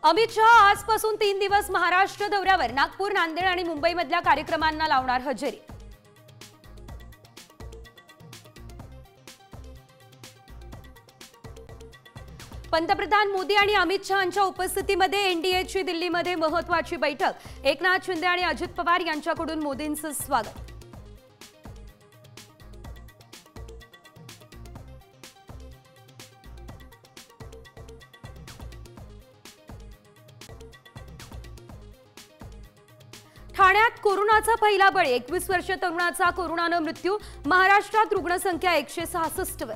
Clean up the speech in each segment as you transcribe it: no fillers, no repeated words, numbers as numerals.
अमित शहा आजपासून 3 दिवस महाराष्ट्र दौऱ्यावर नागपूर, नांदेड आणि मुंबईमधल्या कार्यक्रमांना लावणार हजेरी। पंतप्रधान मोदी आणि अमित शहांच्या उपस्थितीमध्ये एनडीएची दिल्लीमध्ये महत्त्वाची बैठक। एकनाथ शिंदे आणि अजित पवार यांच्याकडून मोदींचं स्वागत। ठाण्यात कोरोनाचा पहिला बळी, 21 वर्षीय तरुणाचा कोरोनाने मृत्यू। महाराष्ट्रात रुग्णसंख्या 166 वर।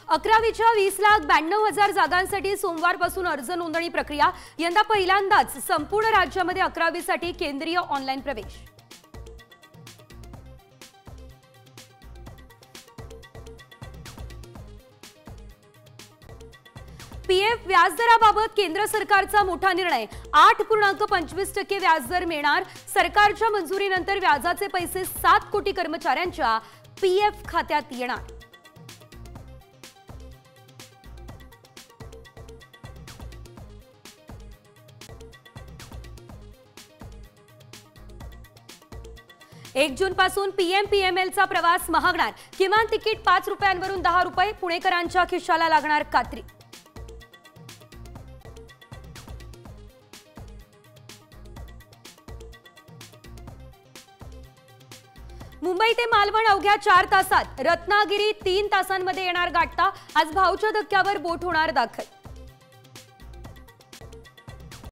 अकरावीच्या 20,92,000 जागांसाठी सोमवारपासून अर्ज नोंदणी प्रक्रिया। यंदा पहिल्यांदाच संपूर्ण राज्यामध्ये 11वीसाठी केंद्रीय ऑनलाईन प्रवेश। पीएफ व्याजदराबाबत केंद्र सरकारचा मोठा निर्णय, 8.25% व्याजदर मिळणार। सरकारच्या मंजुरीनंतर व्याजाचे पैसे 7 कोटी कर्मचाऱ्यांच्या पीएफ खात्यात येणार। एक जून पासून पीएमपीएमएलचा प्रवास महागणार। किमान तिकीट 5 रुपयांवरून 10 रुपये। पुणेकरांच्या खिशाला लागणार कात्री। मुंबई ते मालवण अवघ्या 4 तासात, रत्नागिरी 3 तासांमध्ये येणार गाठता। आज भाऊच्या धक्क्यावर बोट होणार दाखल।